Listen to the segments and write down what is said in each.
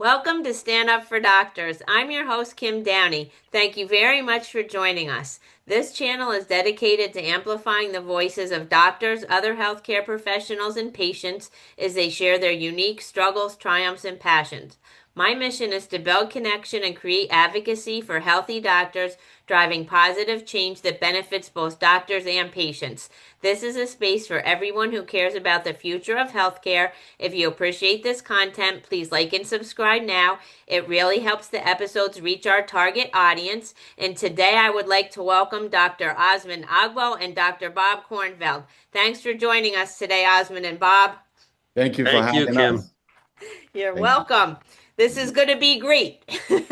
Welcome to Stand Up for Doctors. I'm your host, Kim Downey. Thank you very much for joining us. This channel is dedicated to amplifying the voices of doctors, other healthcare professionals, and patients as they share their unique struggles, triumphs, and passions. My mission is to build connection and create advocacy for healthy doctors, driving positive change that benefits both doctors and patients. This is a space for everyone who cares about the future of healthcare. If you appreciate this content, please like and subscribe now. It really helps the episodes reach our target audience. And today I would like to welcome Dr. Osmund Agbo and Dr. Bob Kornfeld. Thanks for joining us today, Osmund and Bob. Thank you for Thank you, having Kim. us. You're Thank welcome. This is going to be great. you.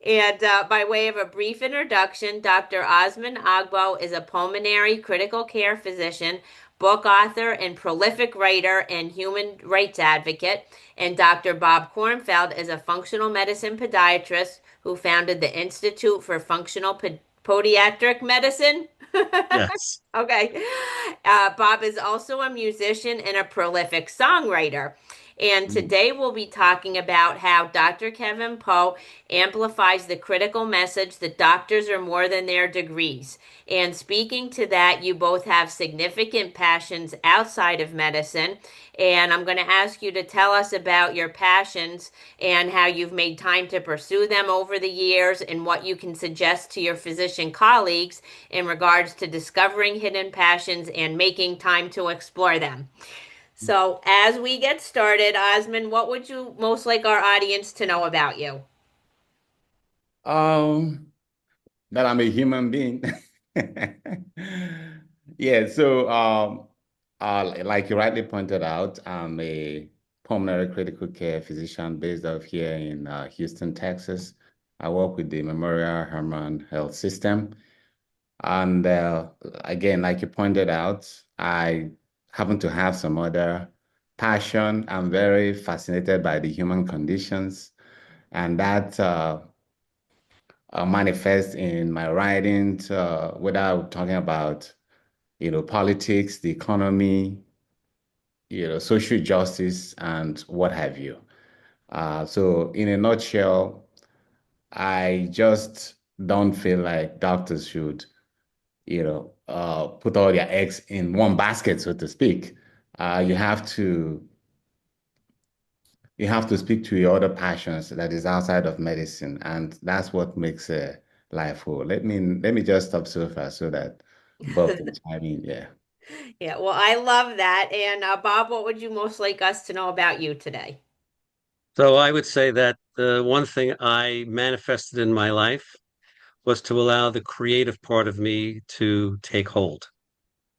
And by way of a brief introduction, Dr. Osmund Agbo is a pulmonary critical care physician, book author, and prolific writer and human rights advocate. And Dr. Bob Kornfeld is a functional medicine podiatrist who founded the Institute for Functional Podiatric Medicine. Yes. Okay. Bob is also a musician and a prolific songwriter. And today we'll be talking about how Dr. Kevin Poe amplifies the critical message that doctors are more than their degrees. And speaking to that, you both have significant passions outside of medicine. And I'm going to ask you to tell us about your passions and how you've made time to pursue them over the years and what you can suggest to your physician colleagues in regards to discovering hidden passions and making time to explore them. So, as we get started, Osmond, what would you most like our audience to know about you? Um, that I'm a human being. Yeah, so like you rightly pointed out, I'm a pulmonary critical care physician based out here in Houston, Texas. I work with the Memorial Hermann Health System. And again, like you pointed out, I happen to have some other passion. I'm very fascinated by the human conditions, and that manifests in my writings, whether talking about, politics, the economy, social justice, and what have you. So in a nutshell, I just don't feel like doctors should put all your eggs in one basket, so to speak. Uh, you have to you have to speak to your other passions that is outside of medicine, and that's what makes life whole. Let me just stop so far so that Bob can chime in. Yeah. Yeah, well, I love that. And Bob, what would you most like us to know about you today? So I would say that the one thing I manifested in my life was to allow the creative part of me to take hold.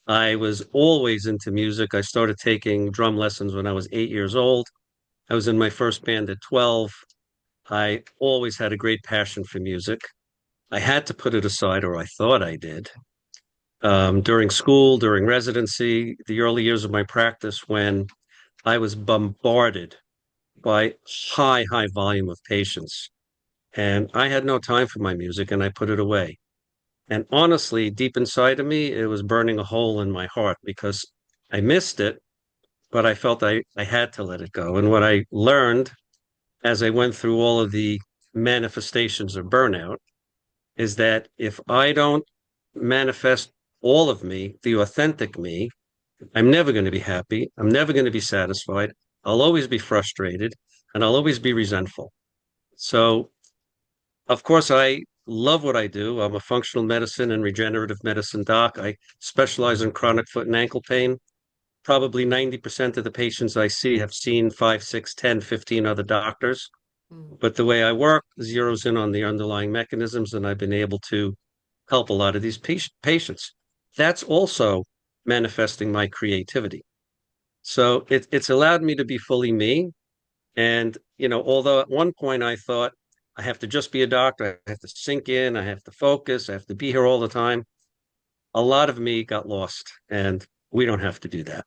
I was always into music. I started taking drum lessons when I was 8 years old. I was in my first band at 12. I always had a great passion for music. I had to put it aside, or I thought I did. During school, during residency, the early years of my practice, when I was bombarded by high volume of patients. And I had no time for my music and I put it away. And honestly, deep inside of me, it was burning a hole in my heart because I missed it, but I felt I had to let it go. And what I learned as I went through all of the manifestations of burnout is that if I don't manifest all of me, the authentic me, I'm never going to be happy. I'm never going to be satisfied. I'll always be frustrated and I'll always be resentful. So, of course, I love what I do. I'm a functional medicine and regenerative medicine doc. I specialize in chronic foot and ankle pain. Probably 90% of the patients I see have seen 5, 6, 10, 15 other doctors. Mm. But the way I work zeroes in on the underlying mechanisms, and I've been able to help a lot of these patients. That's also manifesting my creativity. So it's allowed me to be fully me. And, although at one point I thought I have to just be a doctor, I have to sink in, I have to focus, I have to be here all the time, a lot of me got lost, and we don't have to do that.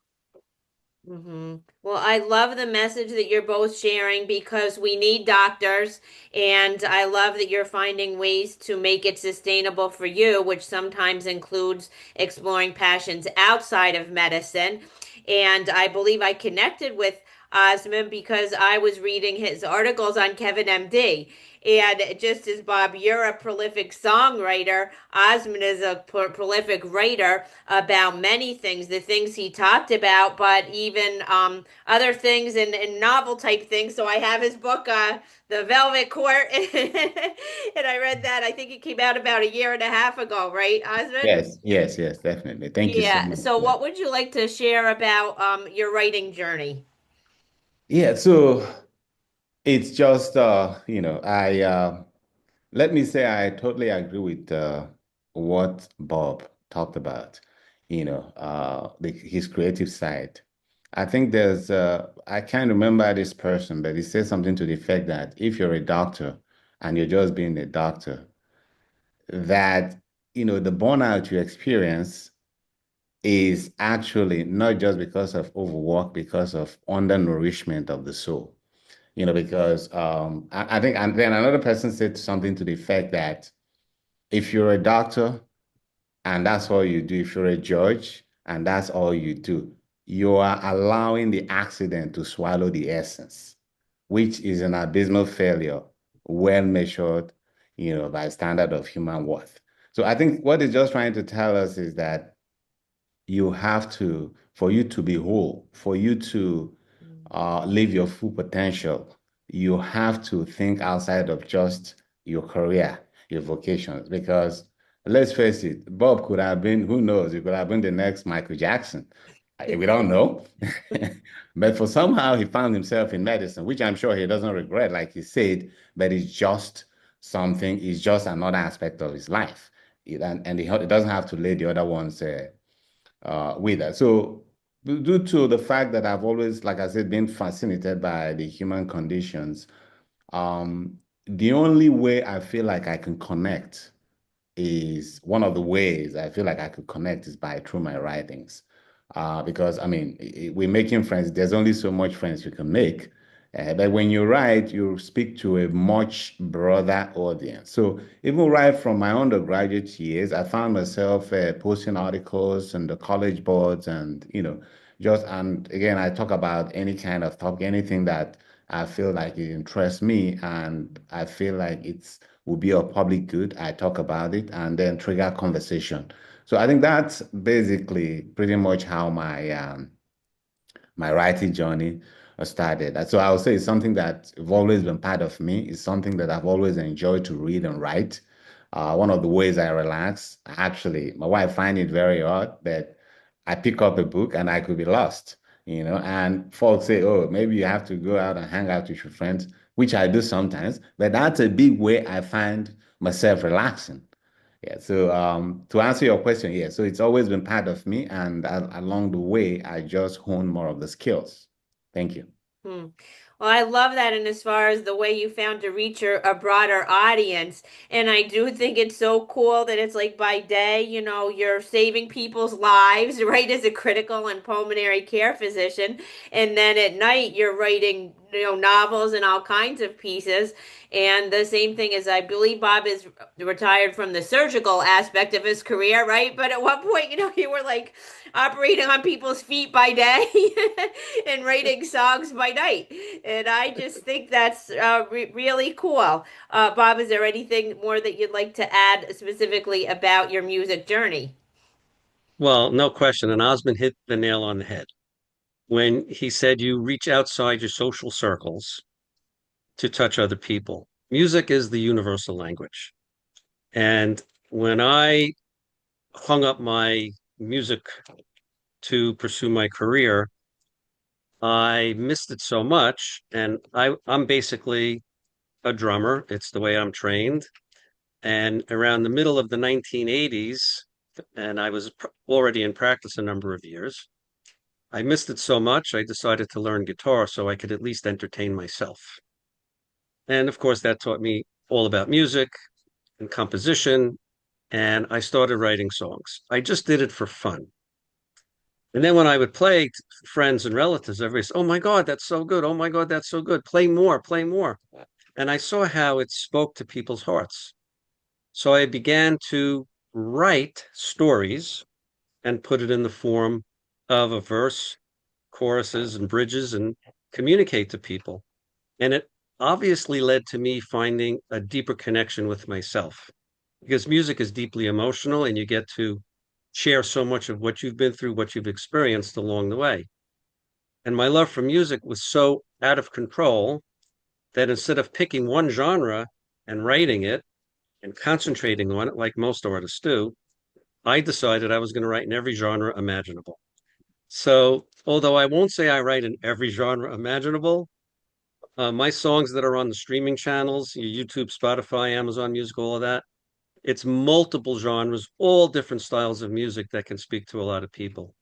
Well, I love the message that you're both sharing because we need doctors, and I love that you're finding ways to make it sustainable for you, which sometimes includes exploring passions outside of medicine. And I believe I connected with Osmond, because I was reading his articles on Kevin MD. And just as Bob, you're a prolific songwriter, Osmond is a prolific writer about many things, the things he talked about, but even other things and novel type things. So I have his book, The Velvet Court, and I read that. I think it came out about a year and a half ago, right, Osmond? Yes, yes, yes, definitely. Thank you so Yeah. much. So, Yeah. what would you like to share about your writing journey? Yeah, so it's just I let me say I totally agree with what Bob talked about, his creative side. I think I can't remember this person, but he said something to the effect that if you're a doctor and you're just being a doctor, that, the burnout you experience is actually not just because of overwork, because of undernourishment of the soul. Because I think, and then another person said something to the effect that if you're a doctor and that's all you do, if you're a judge and that's all you do, you are allowing the accident to swallow the essence, which is an abysmal failure, well measured, by standard of human worth. So I think what it's just trying to tell us is that you have to, for you to be whole, for you to live your full potential, you have to think outside of just your career, your vocations. Because let's face it, Bob could have been, who knows, he could have been the next Michael Jackson. We don't know. But for somehow he found himself in medicine, which I'm sure he doesn't regret, like he said, but it's just another aspect of his life. And he doesn't have to lay the other ones with that. So due to the fact that I've always, like I said, been fascinated by the human conditions, the only way I feel like I can connect is one of the ways I feel like I could connect is by through my writings. Because I mean, we're making friends. There's only so much friends you can make. But when you write, you speak to a much broader audience. So even right from my undergraduate years, I found myself posting articles in the college boards and, and again, I talk about any kind of topic, anything that I feel like it interests me and I feel like it's will be of public good. I talk about it and then trigger conversation. So I think that's basically pretty much how my writing journey started. So I would say it's something that have always been part of me. It's something that I've always enjoyed to read and write. One of the ways I relax, actually, my wife finds it very odd that I pick up a book and I could be lost, and folks say, oh, maybe you have to go out and hang out with your friends, which I do sometimes, but that's a big way I find myself relaxing. Yeah, so to answer your question, yeah, so it's always been part of me, and along the way, I just hone more of the skills. Thank you. Hmm. Well, I love that. And as far as the way you found to reach a broader audience, and I do think it's so cool that it's like by day, you're saving people's lives, right, as a critical and pulmonary care physician. And then at night, you're writing, novels and all kinds of pieces. And the same thing as I believe Bob is retired from the surgical aspect of his career, right? But at one point, you were like operating on people's feet by day and writing songs by night. And I just think that's really cool. Bob, is there anything more that you'd like to add specifically about your music journey? Well, no question. And Osmond hit the nail on the head when he said you reach outside your social circles to touch other people. Music is the universal language. And when I hung up my music to pursue my career, I missed it so much. And I'm basically a drummer. It's the way I'm trained. And around the middle of the 1980s, and I was already in practice a number of years, I missed it so much, I decided to learn guitar so I could at least entertain myself. And of course, that taught me all about music and composition. And I started writing songs. I just did it for fun. And then when I would play friends and relatives, everybody said, "Oh my God, that's so good. Oh my God, that's so good. Play more, play more." And I saw how it spoke to people's hearts. So I began to write stories and put it in the form of a verse, choruses, and bridges. And communicate to people. And it obviously led to me finding a deeper connection with myself because music is deeply emotional and you get to share so much of what you've been through, what you've experienced along the way. And my love for music was so out of control that instead of picking one genre and writing it and concentrating on it like most artists do, I decided I was going to write in every genre imaginable. So, although I won't say I write in every genre imaginable, my songs that are on the streaming channels, YouTube, Spotify, Amazon Music, all of that, it's multiple genres, all different styles of music that can speak to a lot of people.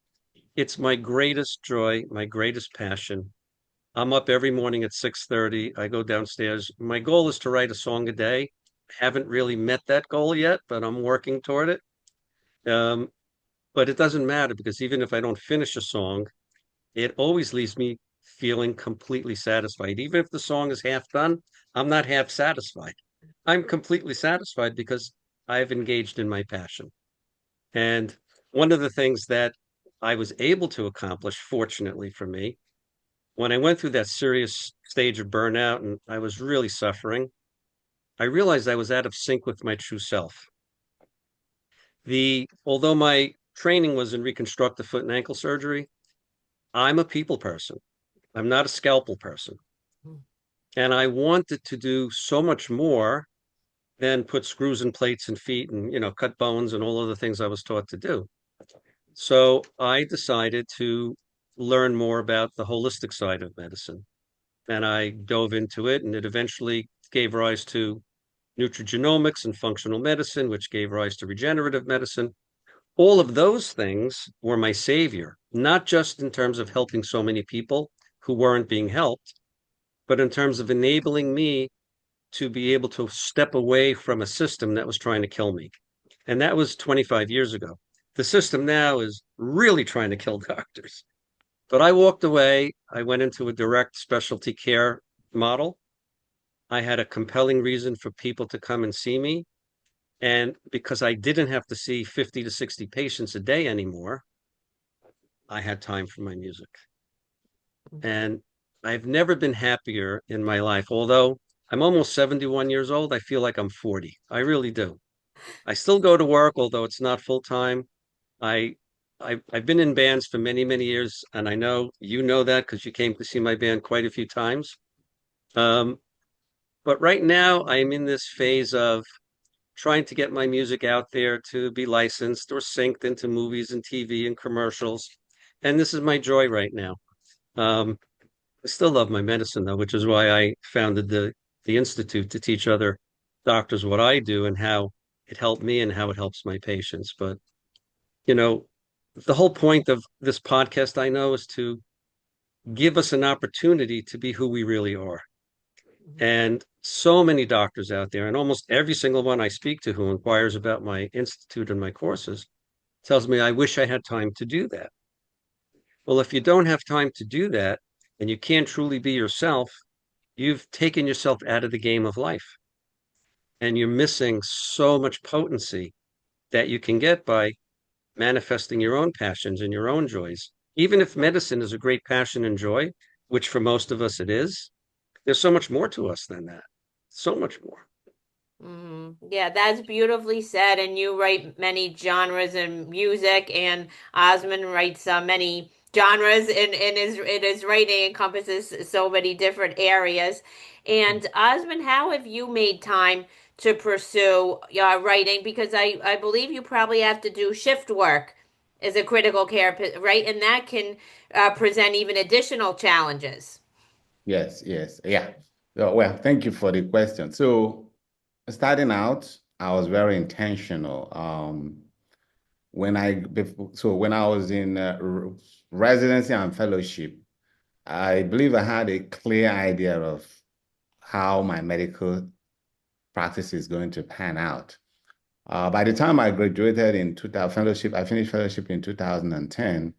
It's my greatest joy, my greatest passion. I'm up every morning at 6:30. I go downstairs. My goal is to write a song a day. Haven't really met that goal yet, but I'm working toward it. Um, but it doesn't matter because even if I don't finish a song, it always leaves me feeling completely satisfied. Even if the song is half done, I'm not half satisfied. I'm completely satisfied because I've engaged in my passion. And one of the things that I was able to accomplish, fortunately for me, when I went through that serious stage of burnout and I was really suffering, I realized I was out of sync with my true self. Although my training was in reconstructive foot and ankle surgery, I'm a people person. I'm not a scalpel person. And I wanted to do so much more than put screws in plates and feet and, cut bones and all of the things I was taught to do. So I decided to learn more about the holistic side of medicine. And I dove into it, and it eventually gave rise to nutrigenomics and functional medicine, which gave rise to regenerative medicine. All of those things were my savior, not just in terms of helping so many people who weren't being helped, but in terms of enabling me to be able to step away from a system that was trying to kill me. And that was 25 years ago. The system now is really trying to kill doctors. But I walked away. I went into a direct specialty care model. I had a compelling reason for people to come and see me. And because I didn't have to see 50 to 60 patients a day anymore, I had time for my music. And I've never been happier in my life. Although I'm almost 71 years old, I feel like I'm 40. I really do. I still go to work, although it's not full time. I I've been in bands for many, many years, and I know you know that because you came to see my band quite a few times. Um, but right now I'm in this phase of trying to get my music out there to be licensed or synced into movies and TV and commercials. And this is my joy right now. Um, I still love my medicine though, which is why I founded the institute to teach other doctors what I do and how it helped me and how it helps my patients. But you know, the whole point of this podcast, I know, is to give us an opportunity to be who we really are. And so many doctors out there, and almost every single one I speak to who inquires about my institute and my courses tells me, I wish I had time to do that. Well, if you don't have time to do that and you can't truly be yourself, you've taken yourself out of the game of life and you're missing so much potency that you can get by manifesting your own passions and your own joys. Even if medicine is a great passion and joy, which for most of us it is, there's so much more to us than that. So much more. Yeah, that's beautifully said. And you write many genres in music, and Osmond writes many genres in his writing encompasses so many different areas. And Osmond, how have you made time to pursue writing? Because I believe you probably have to do shift work as a critical care, right? And that can present even additional challenges. Yes, yes, yeah. Well, thank you for the question. So, starting out, I was very intentional. When I was in residency and fellowship, I believe I had a clear idea of how my medical practice is going to pan out. By the time I graduated in 2000 fellowship, I finished fellowship in 2010.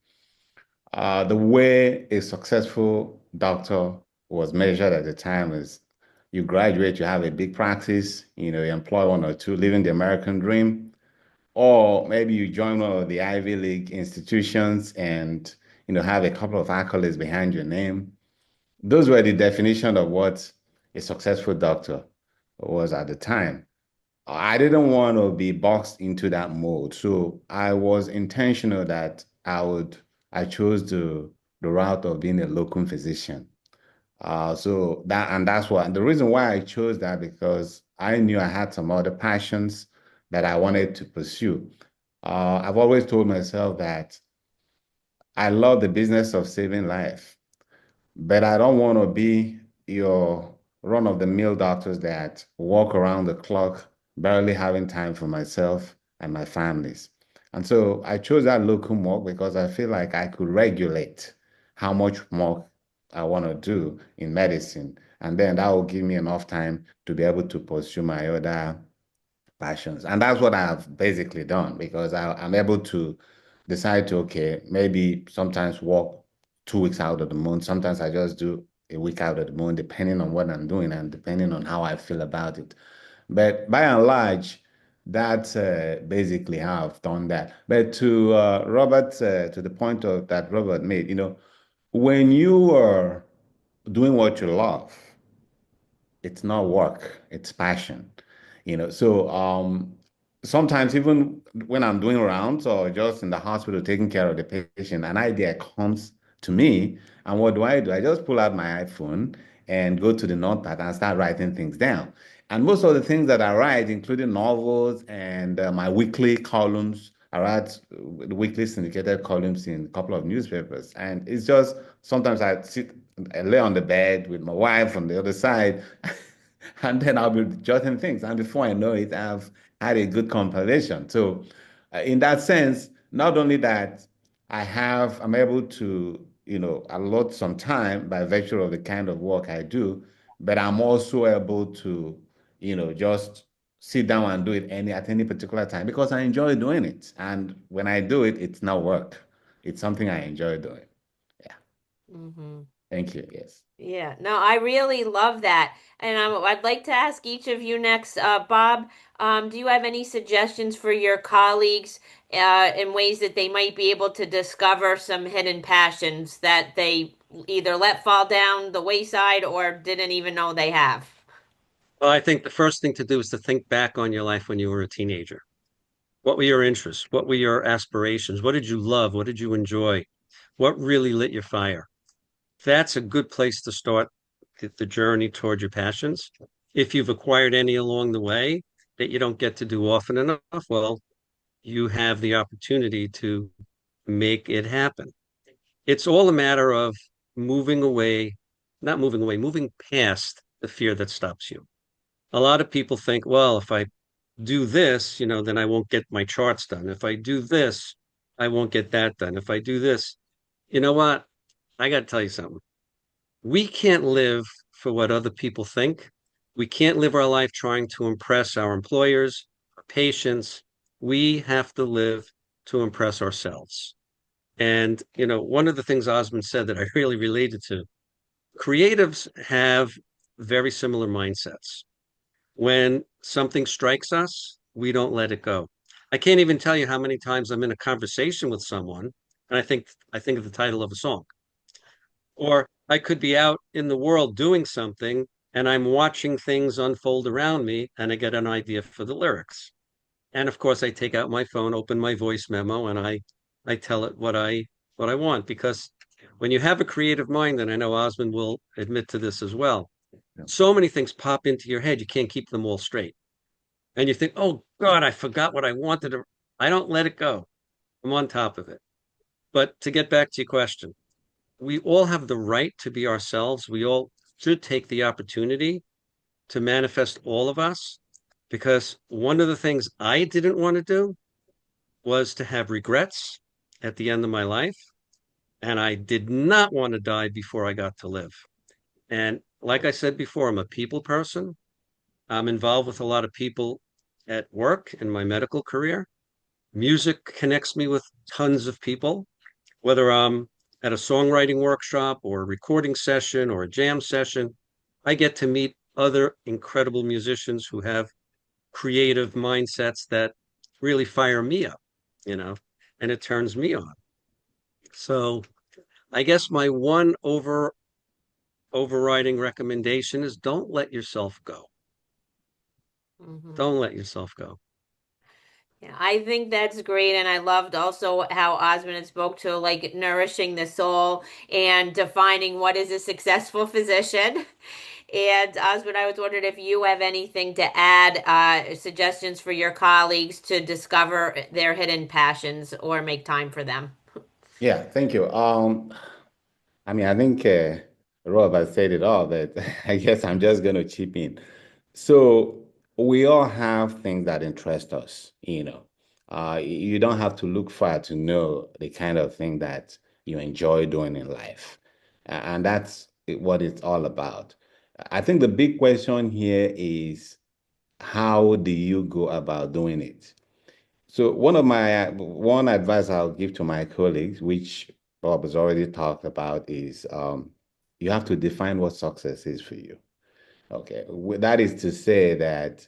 The way a successful doctor was measured at the time is you graduate, you have a big practice, you employ one or two, living the American dream, or maybe you join one of the Ivy League institutions and have a couple of accolades behind your name. those were the definition of what a successful doctor was at the time. I didn't want to be boxed into that mold. So I was intentional that I chose the route of being a locum physician. That's why, and the reason why I chose that because I knew I had some other passions that I wanted to pursue. I've always told myself that I love the business of saving life. But I don't want to be your run-of-the-mill doctors that walk around the clock, barely having time for myself and my families. And so I chose that locum work because I feel like I could regulate how much more I want to do in medicine. And then that will give me enough time to be able to pursue my other passions. And that's what I've basically done because I'm able to decide to, okay, maybe sometimes walk 2 weeks out of the month. Sometimes I just do a week out of the month, depending on what I'm doing and depending on how I feel about it. But by and large, that's basically how I've done that. But to Robert, to the point of that Robert made, when you are doing what you love, it's not work, it's passion. So sometimes even when I'm doing rounds or just in the hospital taking care of the patient, an idea comes to me. And what do? I just pull out my iPhone and go to the notepad and start writing things down. And most of the things that I write, including novels and my weekly columns, I write the weekly syndicated columns in a couple of newspapers. And it's just sometimes I lay on the bed with my wife on the other side, and then I'll be jotting things. And before I know it, I've had a good compilation. So, in that sense, not only that I'm able to, allot some time by virtue of the kind of work I do, but I'm also able to, just sit down and do it at any particular time because I enjoy doing it. And when I do it, it's not work. It's something I enjoy doing. Yeah. Mm-hmm. Thank you. Yes. Yeah, no, I really love that. And I'd like to ask each of you next, Bob, do you have any suggestions for your colleagues in ways that they might be able to discover some hidden passions that they either let fall down the wayside or didn't even know they have? Well, I think the first thing to do is to think back on your life when you were a teenager. What were your interests? What were your aspirations? What did you love? What did you enjoy? What really lit your fire? That's a good place to start the journey toward your passions. If you've acquired any along the way that you don't get to do often enough, well, you have the opportunity to make it happen. It's all a matter of moving away, not moving away, moving past the fear that stops you. A lot of people think, well, if I do this, then I won't get my charts done. If I do this, I won't get that done. If I do this, you know what? I got to tell you something. We can't live for what other people think. We can't live our life trying to impress our employers, our patients. We have to live to impress ourselves. And, one of the things Osmond said that I really related to, creatives have very similar mindsets. When something strikes us, we don't let it go. I can't even tell you how many times I'm in a conversation with someone and I think of the title of a song. Or I could be out in the world doing something and I'm watching things unfold around me and I get an idea for the lyrics. And of course I take out my phone, open my voice memo, and I tell it what I want because when you have a creative mind, and I know Osmond will admit to this as well, Yeah. so many things pop into your head, you can't keep them all straight. And you think, oh God, I forgot what I wanted to. I don't let it go. I'm on top of it. But to get back to your question, we all have the right to be ourselves. We all should take the opportunity to manifest all of us because one of the things I didn't want to do was to have regrets at the end of my life. And I did not want to die before I got to live. And like I said before, I'm a people person. I'm involved with a lot of people at work in my medical career. Music connects me with tons of people, whether I'm at a songwriting workshop or a recording session or a jam session. I get to meet other incredible musicians who have creative mindsets that really fire me up, you know, and it turns me on. So I guess my one overriding recommendation is don't let yourself go. Mm-hmm. Don't let yourself go. Yeah, I think that's great, and I loved also how Osmond had spoke to like nourishing the soul and defining what is a successful physician. And Osmond, I was wondering if you have anything to add, suggestions for your colleagues to discover their hidden passions or make time for them. Yeah, thank you. I mean, I think Rob has said it all, but I guess I'm just going to chip in. So we all have things that interest us, you know. You don't have to look far to know the kind of thing that you enjoy doing in life. And that's what it's all about. I think the big question here is how do you go about doing it? So one advice I'll give to my colleagues, which Bob has already talked about, is you have to define what success is for you. Okay, that is to say that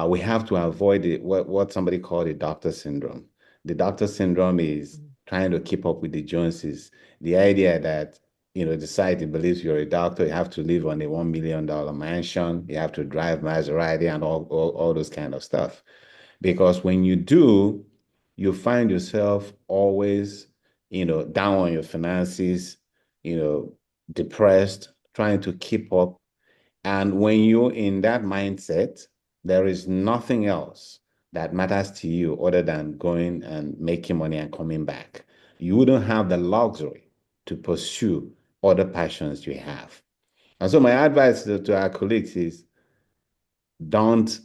we have to avoid what somebody called a doctor syndrome. The doctor syndrome is trying to keep up with the Joneses. The idea that the society believes you're a doctor, you have to live on a $1 million mansion, you have to drive Maserati and all those kind of stuff. Because when you do, you find yourself always, down on your finances, depressed, trying to keep up. And when you're in that mindset, there is nothing else that matters to you other than going and making money and coming back. You wouldn't have the luxury to pursue other passions you have. And so my advice to our colleagues is don't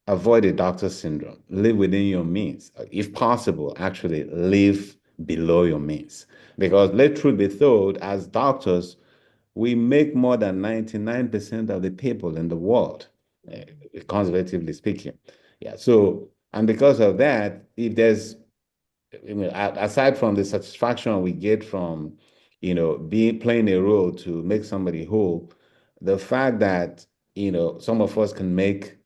avoid a doctor syndrome. Live within your means. If possible, actually live below your means. Because let truth be told, as doctors, we make more than 99% of the people in the world, uh, conservatively speaking. Yeah. So, and because of that, if there's, aside from the satisfaction we get from, being playing a role to make somebody whole, the fact that, some of us can make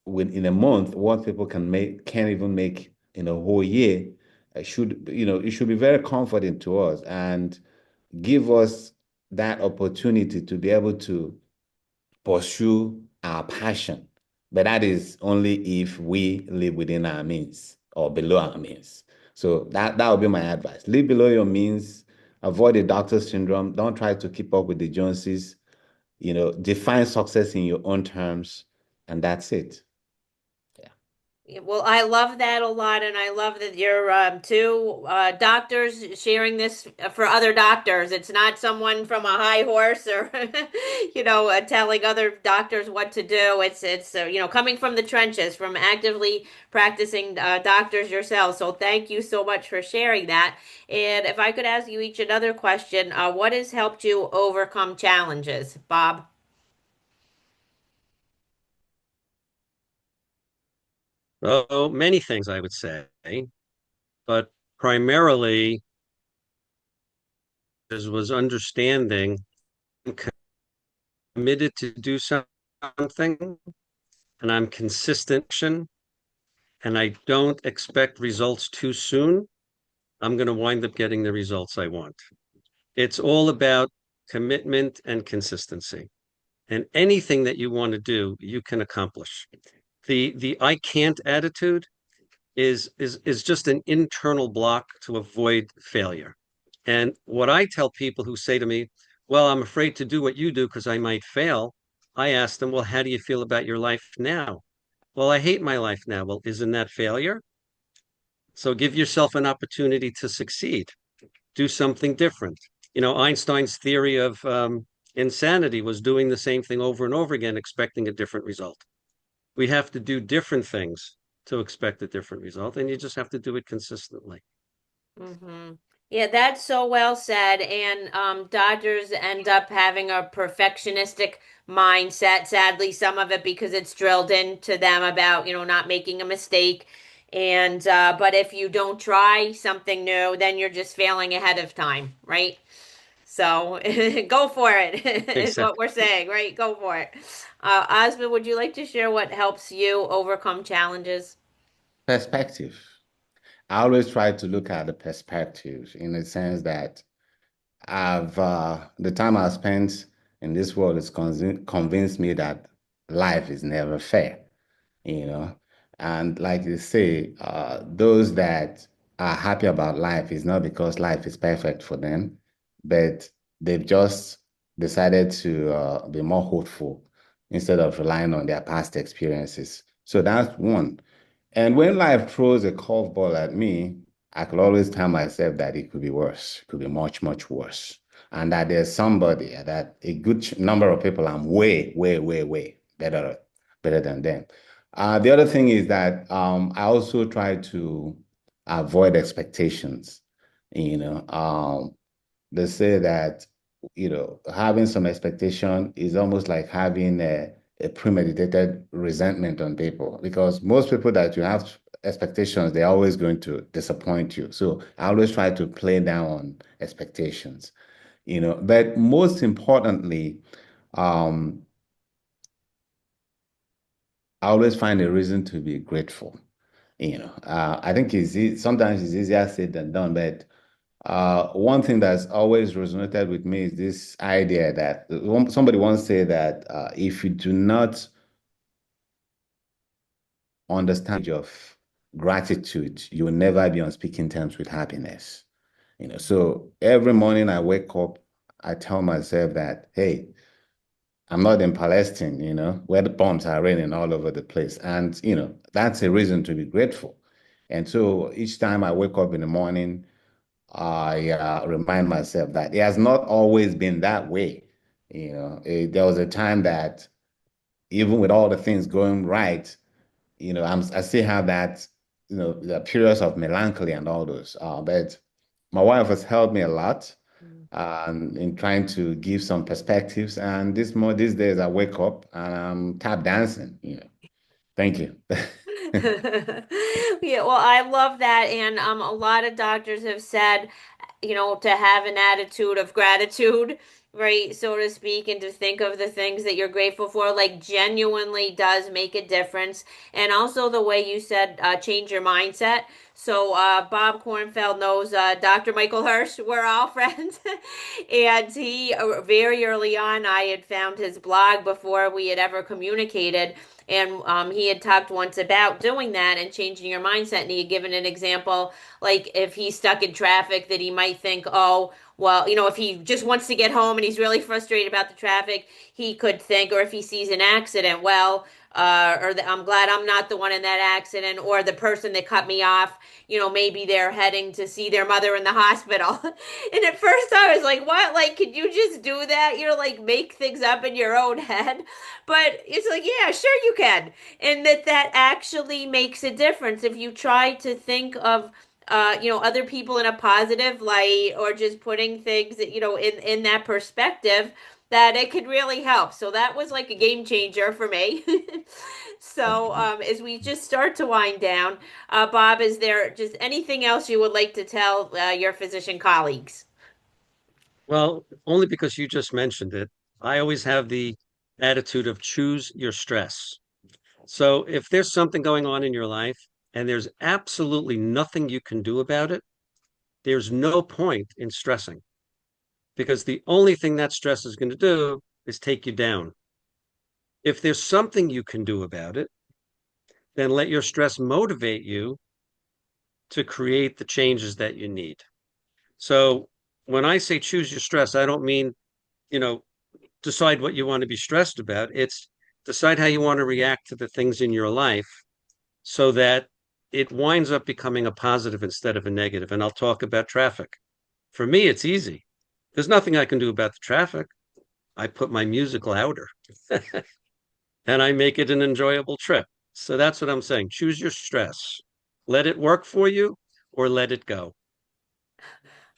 in a month what people can't even make in a whole year, it should be very comforting to us and give us that opportunity to be able to pursue our passion. But that is only if we live within our means or below our means. So that would be my advice. Live below your means, avoid the doctor syndrome, don't try to keep up with the Joneses, define success in your own terms, and that's it. Yeah. Well, I love that a lot, and I love that you're two doctors sharing this for other doctors. It's not someone from a high horse or, telling other doctors what to do. It's coming from the trenches, from actively practicing doctors yourself. So thank you so much for sharing that. And if I could ask you each another question, what has helped you overcome challenges, Bob? Oh, many things I would say, but primarily was understanding I'm committed to do something and I'm consistent and I don't expect results too soon, I'm going to wind up getting the results I want. It's all about commitment and consistency. And anything that you want to do, you can accomplish. The I can't attitude is just an internal block to avoid failure. And what I tell people who say to me, well, I'm afraid to do what you do because I might fail. I ask them, well, how do you feel about your life now? Well, I hate my life now. Well, isn't that failure? So give yourself an opportunity to succeed. Do something different. Einstein's theory of insanity was doing the same thing over and over again, expecting a different result. We have to do different things to expect a different result, and you just have to do it consistently. Mm-hmm. Yeah, that's so well said. And doctors end up having a perfectionistic mindset, sadly, some of it because it's drilled into them about, not making a mistake. And but if you don't try something new, then you're just failing ahead of time, right? So go for it, is what Exactly. we're saying, right? Go for it. Osmond, would you like to share what helps you overcome challenges? Perspective. I always try to look at the perspective in the sense that the time I've spent in this world has convinced me that life is never fair, you know. And like you say, those that are happy about life is not because life is perfect for them, but they've just decided to be more hopeful instead of relying on their past experiences. So that's one. And when life throws a curveball at me, I could always tell myself that it could be worse. It could be much, much worse. And that there's somebody, that a good number of people I'm way, way, way, way better than them. The other thing is that I also try to avoid expectations. You know, they say that, having some expectation is almost like having a premeditated resentment on people, because most people that you have expectations, they're always going to disappoint you. So I always try to play down on expectations, but most importantly, um, I always find a reason to be grateful. I think sometimes it's easier said than done, but one thing that's always resonated with me is this idea that somebody once said that if you do not understand of gratitude, you will never be on speaking terms with happiness. So every morning I wake up, I tell myself that, hey, I'm not in Palestine, where the bombs are raining all over the place. And, that's a reason to be grateful. And so each time I wake up in the morning, I remind myself that it has not always been that way. There was a time that even with all the things going right, I still have that, the periods of melancholy and all those. But my wife has helped me a lot in trying to give some perspectives. And these days I wake up and I'm tap dancing. Thank you. Yeah, well, I love that. And a lot of doctors have said, to have an attitude of gratitude, right, so to speak, and to think of the things that you're grateful for, like genuinely does make a difference. And also the way you said, change your mindset. So Bob Kornfeld knows Dr. Michael Hirsch. We're all friends. And he, very early on, I had found his blog before we had ever communicated. And he had talked once about doing that and changing your mindset. And he had given an example, like if he's stuck in traffic, that he might think, oh, well, if he just wants to get home and he's really frustrated about the traffic, he could think, or if he sees an accident, well, I'm glad I'm not the one in that accident, or the person that cut me off, maybe they're heading to see their mother in the hospital. And at first I was like, what? Like, could you just do that? Like make things up in your own head. But it's like, yeah, sure you can. And that actually makes a difference if you try to think of other people in a positive light, or just putting things that, in that perspective, that it could really help. So that was like a game changer for me. So as we just start to wind down, Bob, is there just anything else you would like to tell your physician colleagues? Well, only because you just mentioned it. I always have the attitude of choose your stress. So if there's something going on in your life and there's absolutely nothing you can do about it, there's no point in stressing, because the only thing that stress is going to do is take you down. If there's something you can do about it, then let your stress motivate you to create the changes that you need. So when I say choose your stress, I don't mean, you know, decide what you want to be stressed about. It's decide how you want to react to the things in your life so that it winds up becoming a positive instead of a negative. And I'll talk about traffic. For me, it's easy. There's nothing I can do about the traffic. I put my music louder and I make it an enjoyable trip. So that's what I'm saying. Choose your stress. Let it work for you or let it go.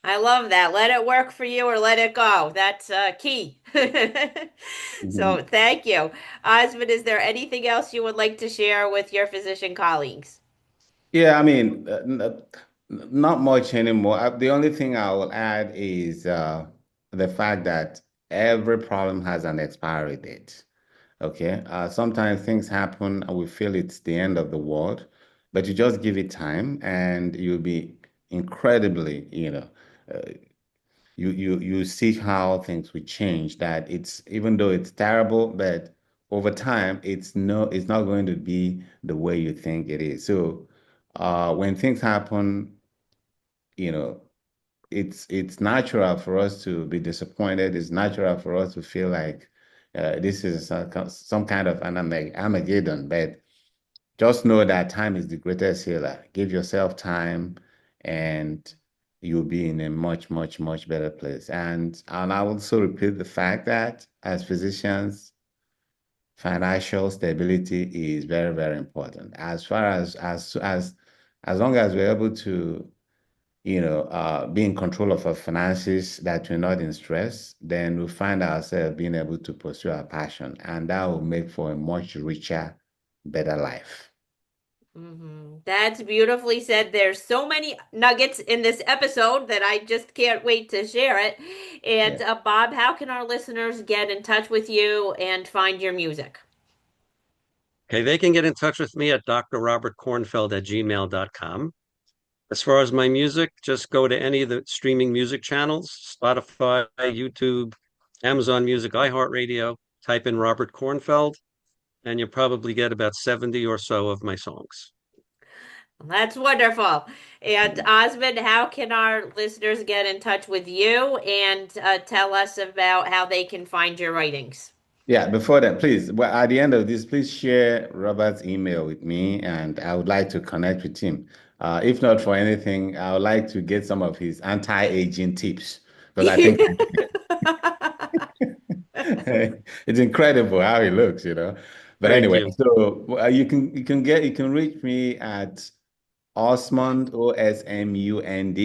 I love that. Let it work for you or let it go. That's key. So Mhm. thank you. Osmond, is there anything else you would like to share with your physician colleagues? Yeah, I mean, not much anymore. The only thing I will add is the fact that every problem has an expiry date. Okay. Sometimes things happen and we feel it's the end of the world, but you just give it time and you'll be incredibly, uh, you see how things will change. That it's even though it's terrible, but over time it's not going to be the way you think it is. So when things happen, you know, it's natural for us to be disappointed. It's natural for us to feel like this is some kind of an Armageddon. But just know that time is the greatest healer. Give yourself time, and you'll be in a much, much, much better place. And I will also repeat the fact that as physicians, financial stability is very, very important. As far as long as we're able to be in control of our finances, that we're not in stress, then we'll find ourselves being able to pursue our passion, and that will make for a much richer, better life. That's beautifully said. There's so many nuggets in this episode that I just can't wait to share it. And Yeah. Bob, how can our listeners get in touch with you and find your music? Okay, they can get in touch with me at drrobertkornfeld at gmail.com. As far as my music, just go to any of the streaming music channels, Spotify, YouTube, Amazon Music, iHeartRadio, type in Robert Kornfeld, and you'll probably get about 70 or so of my songs. That's wonderful. And Osmond, how can our listeners get in touch with you and tell us about how they can find your writings? Yeah, before that, please, well, at the end of this, please share Robert's email with me, and I would like to connect with him. If not for anything, I would like to get some of his anti-aging tips because I think it's incredible how he looks, you know. But Thank anyway, you. so you can reach me at Osmund OSMUND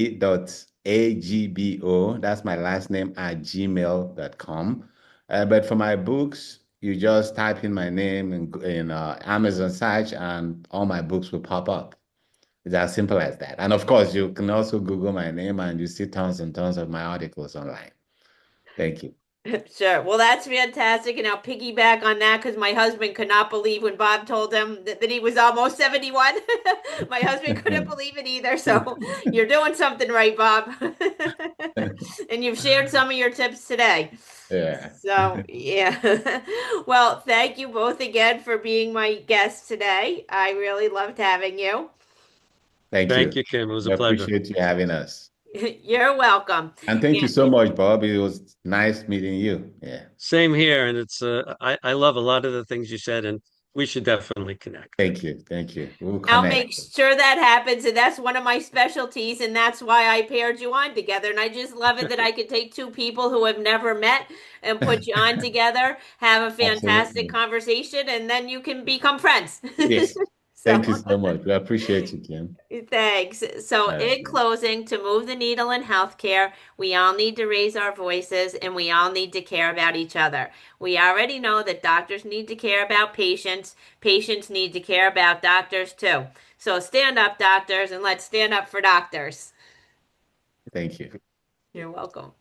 .AGBO. That's my last name at gmail.com. But for my books, you just type in my name in Amazon search, and all my books will pop up. It's as simple as that. And of course, you can also Google my name, and you see tons and tons of my articles online. Thank you. Sure. Well, that's fantastic. And I'll piggyback on that because my husband could not believe when Bob told him that he was almost 71. My husband couldn't believe it either. So you're doing something right, Bob. And you've shared some of your tips today. Yeah. So, yeah. Well, thank you both again for being my guest today. I really loved having you. Thank Thank you. you, Kim. It was We a pleasure. appreciate you having us. You're welcome. And thank you so much, Bob. It was nice meeting you. Yeah. Same here. And I love a lot of the things you said, and we should definitely connect. Thank you. Thank you. We'll I'll connect. make sure that happens, and that's one of my specialties, and that's why I paired you on together. And I just love it that I could take two people who have never met and put you on together, have a fantastic Absolutely. conversation, and then you can become friends. Yes. Thank you So, so much. We appreciate you, Kim. thanks. So, All in right. closing, to move the needle in healthcare, we all need to raise our voices and we all need to care about each other. We already know that doctors need to care about patients, patients need to care about doctors too. So, stand up, doctors, and let's stand up for doctors. Thank you. You're welcome.